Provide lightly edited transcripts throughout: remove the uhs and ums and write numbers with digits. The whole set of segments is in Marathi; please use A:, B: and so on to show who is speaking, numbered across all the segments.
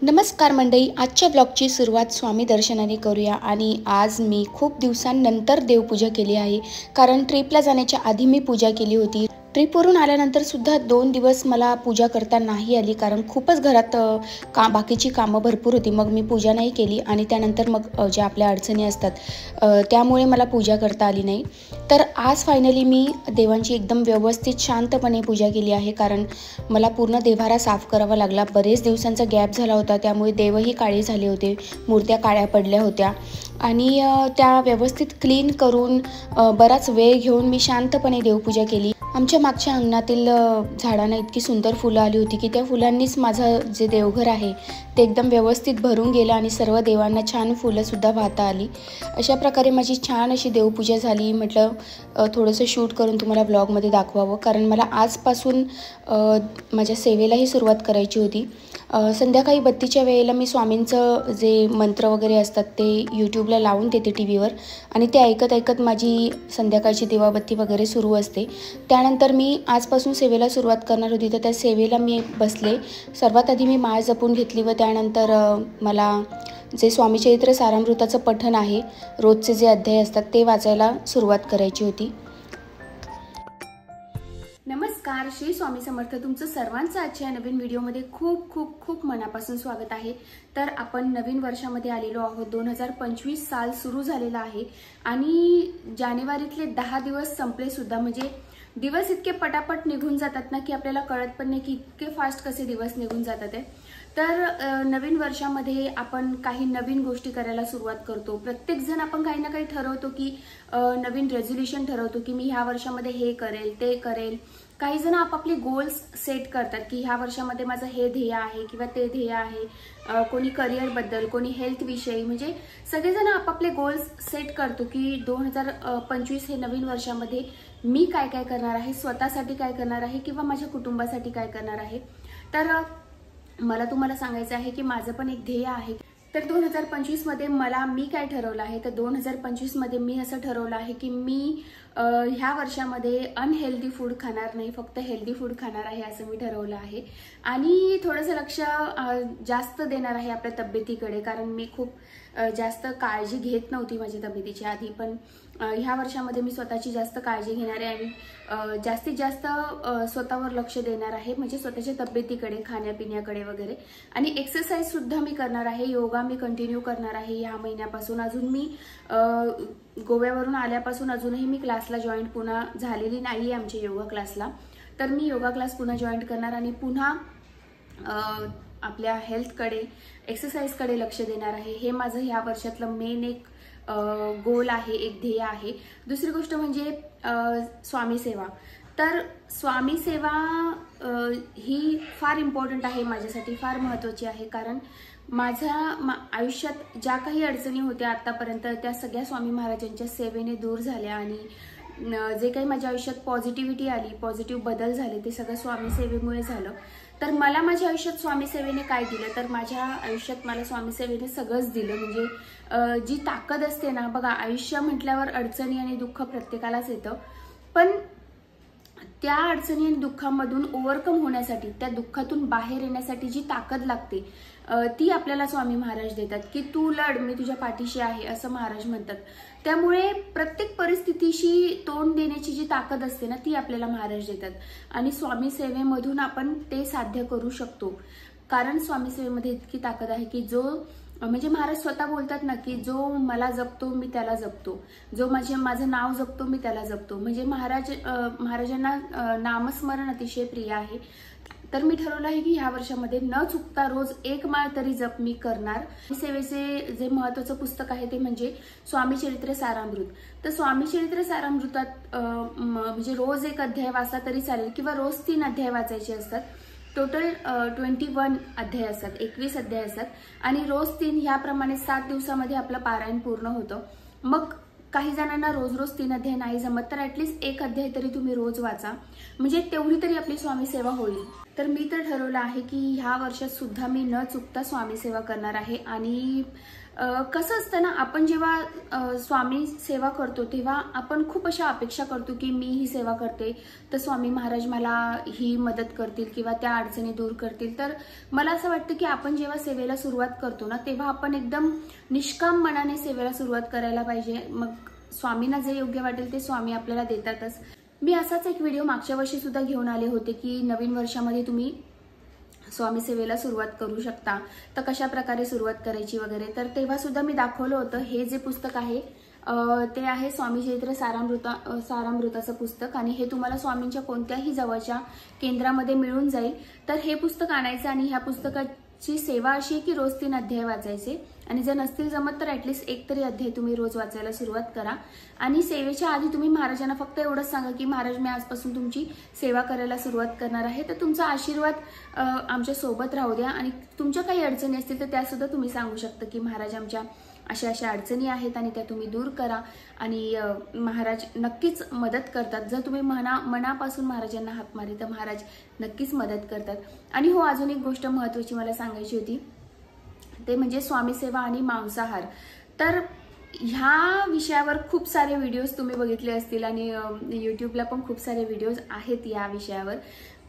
A: नमस्कार मंडळी, आजच्या ब्लॉगची सुरुवात स्वामी दर्शनाने करूया। आणि आज मी खूप दिवसांनंतर देवपूजा केली आहे, कारण ट्रिपला जाण्याच्या आधी मी पूजा केली होती। ट्रिपवरून आल्यानंतर सुद्धा 2 दिवस मला पूजा करता नाही आली, कारण खूपच घरात बाकीची कामं भरपूर होती। मग मी पूजा नाही केली आणि त्यानंतर मग ज्या आपल्या अडचणी असतात त्यामुळे मला पूजा करता आली नाही। तर आज फायनली मी देवांची एकदम व्यवस्थित शांतपणे पूजा केली आहे, कारण मला पूर्ण देव्हारा साफ करावा लागला। बरेच दिवसांचा गॅप झाला होता, त्यामुळे देवही काळे झाले होते, मूर्त्या काळ्या पडल्या होत्या आणि त्या व्यवस्थित क्लीन करून बराच वेळ घेऊन मी शांतपणे देवपूजा केली। आमच्या मागच्या अंगणातील झाडांना इतकी सुंदर फुलं आली होती की त्या फुलांनीच माझं जे देवघर आहे ते एकदम व्यवस्थित भरून गेलं आणि सर्व देवांना छान फुलंसुद्धा वाहता आली। अशा प्रकारे माझी छान अशी देवपूजा झाली। म्हटलं थोडंसं शूट करून तुम्हाला ब्लॉगमध्ये दाखवावं, कारण मला आजपासून माझ्या सेवेलाही सुरुवात करायची होती। संध्याकाळी बत्तीच्या वेळेला मी स्वामींचं जे मंत्र वगैरे असतात ते यूट्यूबला लावून देते टीव्हीवर, आणि ते ऐकत ऐकत माझी संध्याकाळची दिवाबत्ती वगैरे सुरू असते। त्यानंतर मी आजपासून सेवेला सुरुवात करणार होती, तर त्या सेवेला मी बसले। सर्वात आधी मी माळ जपून घेतली व त्यानंतर मला जे स्वामी चरित्र सारामृताचं पठण आहे, रोजचे जे अध्याय असतात ते वाचायला सुरुवात करायची होती। नमस्कार, श्री स्वामी समर्थ। तुमचं सर्वांचं आजच्या नवीन व्हिडिओमध्ये खूप खूप खूप मनापासून स्वागत आहे। तर आपण नवीन वर्षामध्ये आलेलो आहोत। 2025 साल सुरू झालेला आहे आणि जानेवारीतले 10 दिवस संपले सुद्धा। म्हणजे दिवस इतके पटापट निघून जातात ना की आपल्याला कळत पण नाही की इतके फास्ट कसे दिवस निघून जातात आहे। तर नवीन वर्षामध्ये आपण काही नवीन गोष्टी करायला सुरुवात करतो। प्रत्येक जण आपण काही ना काही ठरवतो की नवीन रेझोल्यूशन ठरवतो की मी ह्या वर्षामध्ये हे करेल ते करेल। काही जण आपापले गोल्स सेट करतात की ह्या वर्षामध्ये माझं हे ध्येय आहे किंवा ते ध्येय आहे। कोणी करिअर बद्दल, कोणी हेल्थ विषयी, म्हणजे सगळेजण आपापले गोल्स सेट करतो की 2025 हे नवीन वर्षामध्ये मी काय काय करणार आहे, स्वतःसाठी काय करणार आहे किंवा माझ्या कुटुंबासाठी काय करणार आहे। तर मला तुम्हाला सांगायचं आहे की माझं पण एक ध्येय आहे। तर 2025 मध्ये मी काय ठरवलं आहे, तर 2025 मध्ये मी असं ठरवलं आहे की मी ह्या वर्षामध्ये अनहेल्दी फूड खाणार नाही, फक्त हेल्दी फूड खाणार आहे असं मी ठरवलं आहे। आणि थोडंसं लक्ष जास्त देणार आहे आपल्या तब्येतीकडे, कारण मी खूप जास्त काळजी घेत नव्हती माझ्या तब्येतीच्या आधी, पण ह्या वर्षामध्ये मी स्वतःची जास्त काळजी घेणार आहे आणि जास्तीत जास्त स्वतःवर लक्ष देणार आहे, म्हणजे स्वतःच्या तब्येतीकडे, खाण्यापिण्याकडे वगैरे। आणि एक्सरसाइज सुद्धा मी करणार आहे, योगा मी कंटिन्यू करणार आहे ह्या महिन्यापासून। अजून मी गोव्यावरून आल्यापासून अजूनही मी क्लासला जॉईन पुन्हा झालेली नाही आहे आमच्या योगा क्लासला। तर मी योगा क्लास पुन्हा जॉईन करणार आणि पुन्हा आपल्या हेल्थकडे, एक्सरसाइजकडे लक्ष देणार आहे। हे माझं ह्या वर्षातलं मेन एक गोल आहे, एक ध्येय आहे। दुसरी गोष्ट म्हणजे स्वामी सेवा। तर स्वामी सेवा ही फार इम्पॉर्टंट आहे माझ्यासाठी, फार महत्त्वाची आहे, कारण माझ्या आयुष्यात ज्या काही अडचणी होत्या आतापर्यंत त्या सगळ्या स्वामी महाराजांच्या सेवेने दूर झाल्या आणि जे काही माझ्या आयुष्यात पॉझिटिव्हिटी आली, पॉझिटिव्ह बदल झाले, ते सगळं स्वामी सेवेमुळे झालं। तर मला माझ्या आयुष्यात स्वामी सेवेने काय दिलं, तर माझ्या आयुष्यात मला स्वामी सेवेने सगळंच दिलं। म्हणजे जी ताकद असते ना, बघा आयुष्य म्हटल्यावर अडचणी आणि दुःख प्रत्येकालाच येतं, पण त्या अडचणी आणि दुःखामधून ओव्हरकम होण्यासाठी, त्या दुःखातून बाहेर येण्यासाठी जी ताकद लागते ती आपल्याला स्वामी महाराज देतात की तू लढ, मी तुझ्या पाठीशी आहे असं महाराज म्हणतात। त्यामुळे प्रत्येक परिस्थितीशी तोंड देण्याची जी ताकद असते ना ती आपल्याला महाराज देतात आणि स्वामी सेवेमधून आपण ते साध्य करू शकतो। कारण स्वामी सेवेमध्ये इतकी ताकद आहे की म्हणजे महाराज स्वतः बोलतात ना की जो मला जपतो मी त्याला जपतो, जो माझं नाव जपतो मी त्याला जपतो। म्हणजे महाराजांना नामस्मरण अतिशय प्रिय आहे। तर मी ठरवलं आहे की ह्या वर्षामध्ये न चुकता रोज एक माळ तरी जप मी करणार। सेवेचे जे महत्त्वाचं पुस्तक आहे ते म्हणजे स्वामी चरित्र सारामृत। तर स्वामी चरित्र सारामृतात म्हणजे रोज एक अध्याय वाचला तरी चालेल किंवा रोज 3 अध्याय वाचायचे असतात। टोटल 21 अध्याय असतात, 21 अध्याय असतात आणि रोज 3 ह्याप्रमाणे 7 दिवसामध्ये आपलं पारायण पूर्ण होतं। मग काही जणांना रोज रोज 3 अध्याय नाही जमत, तर ॲटलिस्ट 1 अध्याय तरी तुम्ही रोज वाचा, म्हणजे तेवढी तरी आपली स्वामी सेवा होईल। तर मी तर ठरवलं आहे की ह्या वर्षात सुद्धा मी न चुकता स्वामी सेवा करणार आहे आणि कसं असतं ना, आपण जेव्हा स्वामी सेवा करतो तेव्हा आपण खूप अशा अपेक्षा करतो की मी ही सेवा करते तर स्वामी महाराज मला ही मदत करतील किंवा त्या अडचणी दूर करतील. तर मला असं वाटतं की आपण जेव्हा सेवेला सुरुवात करतो ना, तेव्हा आपण एकदम निष्काम मनाने सेवेला सुरुवात करायला पाहिजे. मग स्वामींना जे योग्य वाटेल ते स्वामी आपल्याला देतातच. मी असाच एक व्हिडिओ मागच्या वर्षी सुद्धा घेऊन आले होते की नवीन वर्षामध्ये तुम्ही स्वामी सेवेला सुरुवात करू शकता, तर कशा प्रकारे सुरुवात करायची वगैरे. तर तेव्हा सुद्धा मी दाखवलं होतं. हे जे पुस्तक आहे ते आहे स्वामी चरित्र सारामृताचं पुस्तक आणि हे तुम्हाला स्वामींच्या कोणत्याही जवळच्या केंद्रामध्ये मिळून जाईल. तर हे पुस्तक आणायचं आणि ह्या पुस्तकाची सेवा अशी आहे की रोज 3 अध्याय वाचायचे आणि जर नसतील जमत तर ॲटलिस्ट एक तरी अध्याय तुम्ही रोज वाचायला सुरुवात करा. आणि सेवेच्या आधी तुम्ही महाराजांना फक्त एवढंच सांगा की महाराज मी आजपासून तुमची सेवा करायला सुरुवात करणार आहे, तर तुमचा आशीर्वाद आमच्या सोबत राहू द्या. आणि तुमच्या काही अडचणी असतील तर त्या सुद्धा तुम्ही सांगू शकता की महाराज आमच्या अशा अशा अडचणी आहेत आणि त्या तुम्ही दूर करा. आणि महाराज नक्कीच मदत करतात. जर तुम्ही मनापासून महाराजांना हाक मारली तर महाराज नक्कीच मदत करतात. आणि हो, अजून एक गोष्ट महत्त्वाची मला सांगायची होती, ते म्हणजे स्वामी सेवा आणि मांसाहार. तर ह्या विषयावर खूप सारे व्हिडिओज तुम्ही बघितले असतील आणि यूट्यूबला पण खूप सारे व्हिडिओज आहेत या विषयावर.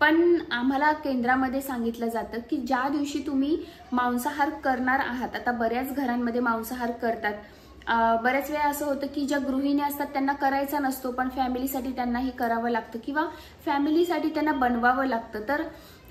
A: पण आम्हाला केंद्रामध्ये सांगितलं जातं की ज्या दिवशी तुम्ही मांसाहार करणार आहात, आता बऱ्याच घरांमध्ये मांसाहार करतात, बऱ्याच वेळा असं होतं की ज्या गृहिणी असतात त्यांना करायचा नसतो पण फॅमिलीसाठी त्यांनाही करावं लागतं किंवा फॅमिलीसाठी त्यांना बनवावं लागतं. तर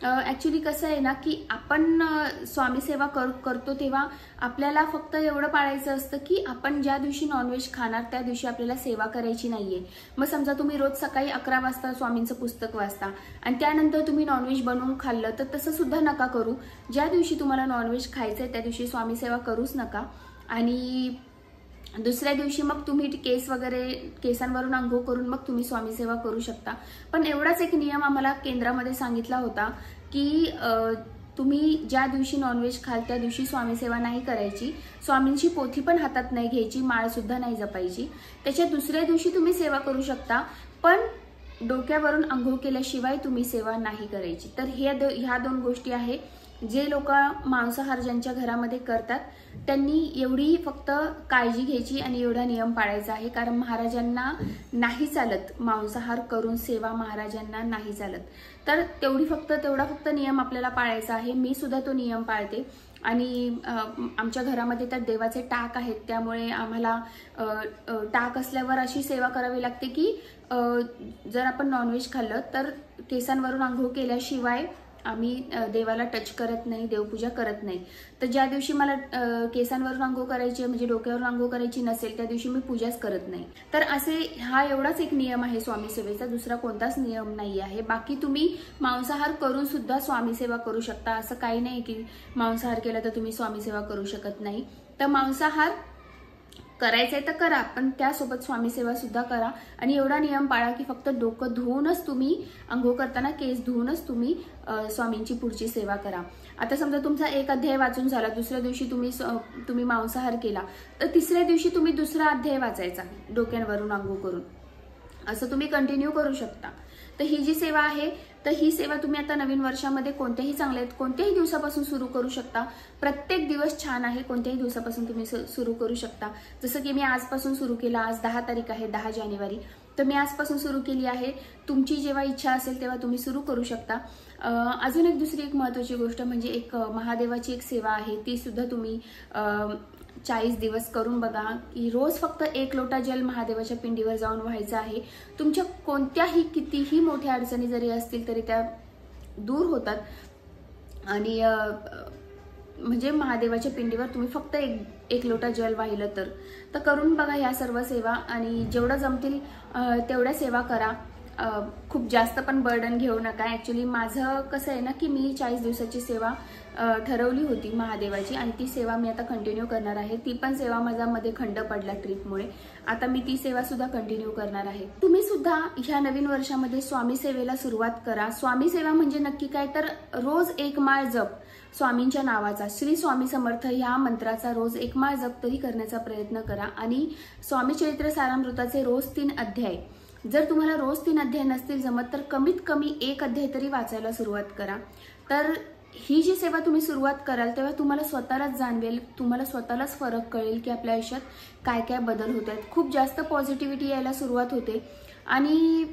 A: ॲक्च्युली कसं आहे ना की आपण स्वामी सेवा करतो तेव्हा आपल्याला फक्त एवढं पाळायचं असतं की आपण ज्या दिवशी नॉनव्हेज खाणार त्या दिवशी आपल्याला सेवा करायची नाहीये. मग समजा तुम्ही रोज सकाळी 11 वाजता स्वामींचं पुस्तक वाचता आणि त्यानंतर तुम्ही नॉनव्हेज बनवून खाल्लं तर तसं सुद्धा नका करू. ज्या दिवशी तुम्हाला नॉनव्हेज खायचंय त्या दिवशी स्वामी सेवा करूच नका. आणि दुसऱ्या दिवशी मग तुम्ही केसांवरून अंघोळ करून मग तुम्ही स्वामी सेवा करू शकता. पण एवढाच एक नियम आम्हाला केंद्रामध्ये सांगितला होता की तुम्ही ज्या दिवशी नॉनव्हेज खाल त्या दिवशी स्वामी सेवा नाही करायची, स्वामींची पोथी पण हातात नाही घ्यायची, माळ सुद्धा नाही जपायची. त्याच्या दुसऱ्या दिवशी तुम्ही सेवा करू शकता पण डोक्यावरून अंघोळ केल्याशिवाय तुम्ही सेवा नाही करायची. तर ह्या 2 गोष्टी आहे. जे लोक मांसाहार ज्यांच्या घरामध्ये करतात त्यांनी एवढी फक्त काळजी घ्यायची आणि एवढा नियम पाळायचा आहे, कारण महाराजांना नाही चालत मांसाहार करून सेवा, महाराजांना नाही चालत. तर तेवढा फक्त नियम आपल्याला पाळायचा आहे. मी सुद्धा तो नियम पाळते. आणि आमच्या घरामध्ये तर देवाचे टाक आहेत, त्यामुळे आम्हाला टाक असल्यावर अशी सेवा करावी लागते की जर आपण नॉनव्हेज खाल्लं तर केसांवरून अंघोळ केल्याशिवाय आम्ही देवाला टच करत नाही, देवपूजा करत नाही. तर ज्या दिवशी मला केसांवरून अंघोळ करायची म्हणजे डोक्यावरून अंघोळ करायची नसेल त्या दिवशी मी पूजाच करत नाही. तर असे हा एवढाच एक नियम आहे स्वामी सेवेचा, दुसरा कोणताच नियम नाही आहे. बाकी तुम्ही मांसाहार करून सुद्धा स्वामी सेवा करू शकता. असं काही नाही की मांसाहार केला तर तुम्ही स्वामी सेवा करू शकत नाही. तर मांसाहार करायचंय तर करा पण त्यासोबत स्वामी सेवा सुद्धा करा. आणि एवढा नियम पाळा की फक्त डोकं धुवूनच तुम्ही अंघोळ करताना केस धुवूनच तुम्ही स्वामींची पुढची सेवा करा. आता समजा तुमचा 1 अध्याय वाचून झाला, दुसऱ्या दिवशी तुम्ही मांसाहार केला तर तिसऱ्या दिवशी तुम्ही दुसरा अध्याय वाचायचा डोक्यांवरून अंघोळ करून. असं तुम्ही कंटिन्यू करू शकता. तर ही जी सेवा आहे तर ही सेवा तुम्ही आता नवीन वर्षामध्ये कोणत्याही दिवसापासून सुरू करू शकता. प्रत्येक दिवस छान आहे, कोणत्याही दिवसापासून तुम्ही सुरू करू शकता. जसं की मी आजपासून सुरू केला, आज 10 तारीख आहे, 10 जानेवारी, तर मी आजपासून सुरू केली आहे. तुमची जेव्हा इच्छा असेल तेव्हा तुम्ही सुरू करू शकता. अजून दुसरी एक महत्त्वाची गोष्ट म्हणजे एक महादेवाची एक सेवा आहे, ती सुद्धा तुम्ही 40 दिवस करून बघा की रोज फक्त 1 लोटा जल महादेवाच्या पिंडीवर जाऊन व्हायचं आहे. तुमच्या कोणत्याही कितीही मोठ्या अडचणी जरी असतील तरी त्या दूर होतात. आणि म्हणजे महादेवाच्या पिंडीवर तुम्ही फक्त 1 लोटा जल वाहिलं तर करून बघा ह्या सर्व सेवा. आणि जेवढं जमतील तेवढ्या सेवा करा. खूप जास्त पण बर्डन घेऊ नका. ॲक्च्युली माझं कसं आहे ना की मी 40 दिवसाची सेवा ठरवली होती महादेवाची आणि ती सेवा मी आता कंटिन्यू करणार आहे. ती पण सेवा माझ्यामध्ये खंड पडला ट्रिपमुळे. आता मी ती सेवा सुद्धा कंटिन्यू करणार आहे. तुम्ही सुद्धा ह्या नवीन वर्षामध्ये स्वामी सेवेला सुरुवात करा. स्वामी सेवा म्हणजे नक्की काय तर रोज 1 माळ जप स्वामींच्या नावाचा, श्री स्वामी समर्थ ह्या मंत्राचा रोज 1 माळ जप तरी करण्याचा प्रयत्न करा. आणि स्वामी चरित्र सारामृताचे रोज 3 अध्याय, जर तुम्हाला रोज 3 अध्याय नसतील जमत तर कमीत कमी 1 अध्याय तरी वाचायला सुरुवात करा. तर ही जी सेवा तुम्ही सुरुवात कराल तेव्हा तुम्हाला स्वतःलाच जाणवेल, तुम्हाला स्वतःलाच फरक कळेल की आपल्या आयुष्यात काय काय बदल होत आहेत. खूप जास्त पॉझिटिव्हिटी यायला सुरुवात होते आणि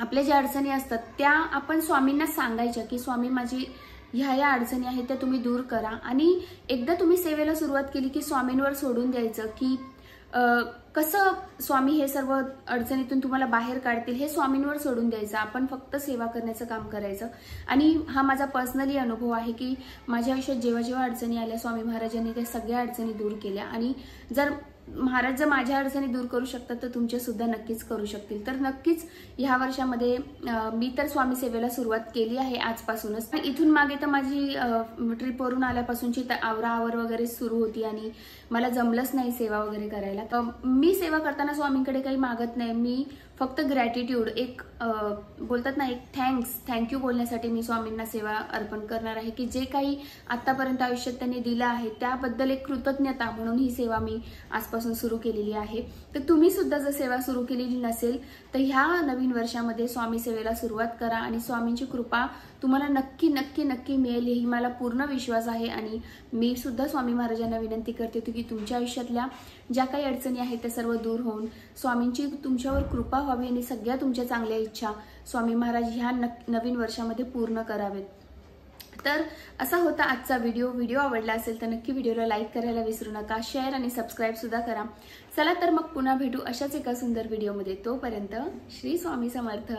A: आपल्या ज्या अडचणी असतात त्या आपण स्वामींना सांगायच्या की स्वामी माझी ह्या अडचणी आहेत त्या तुम्ही दूर करा. आणि एकदा तुम्ही सेवेला सुरुवात केली की स्वामींवर सोडून द्यायचं की कसं स्वामी हे सर्व अडचणीतून तुम्हाला बाहेर काढतील हे स्वामींवर सोडून द्यायचं. आपण फक्त सेवा करण्याचं काम करायचं. आणि हा माझा पर्सनली अनुभव आहे की माझ्या आयुष्यात जेव्हा जेव्हा अडचणी आल्या स्वामी महाराजांनी त्या सगळ्या अडचणी दूर केल्या. आणि जर महाराज जर माझ्या अडचणी दूर करू शकतात तर तुमचे सुद्धा नक्कीच करू शकतील. तर नक्कीच ह्या वर्षामध्ये मी तर स्वामी सेवेला सुरुवात केली आहे आजपासूनच. इथून मागे तर माझी ट्रिपवरून आल्यापासूनची आवराआवर वगैरे सुरू होती आणि मला जमलंच नाही सेवा वगैरे करायला. मी सेवा करताना स्वामींकडे काही मागत नाही, मी फक्त ग्रॅटिट्यूड एक बोलतात ना एक थँक्यू बोलण्यासाठी मी स्वामींना सेवा अर्पण करणार आहे की जे काही आतापर्यंत आयुष्यात त्यांनी दिलं आहे त्याबद्दल एक कृतज्ञता म्हणून ही सेवा मी आजपासून सुरू केलेली आहे. तर तुम्ही सुद्धा जर सेवा सुरू केलेली नसेल तर ह्या नवीन वर्षामध्ये स्वामी सेवेला सुरुवात करा आणि स्वामींची कृपा तुम्हाला नक्की नक्की नक्की मिळेल ही मला पूर्ण विश्वास आहे. आणि मी सुद्धा स्वामी महाराजांना विनंती करते की तुमच्या आयुष्यातल्या ज्या काही अडचणी आहेत त्या सर्व दूर होऊन स्वामींची तुमच्यावर कृपा व्हावी आणि सगळ्या तुमच्या चांगल्या इच्छा स्वामी महाराज ह्या नवीन वर्षामध्ये पूर्ण करावेत. तर असा होता आजचा व्हिडिओ आवडला असेल तर नक्की व्हिडिओला लाईक करायला विसरू नका, शेअर आणि सबस्क्राईब सुद्धा करा. चला तर मग पुन्हा भेटू अशाच एका सुंदर व्हिडिओमध्ये. तोपर्यंत श्री स्वामी समर्थ.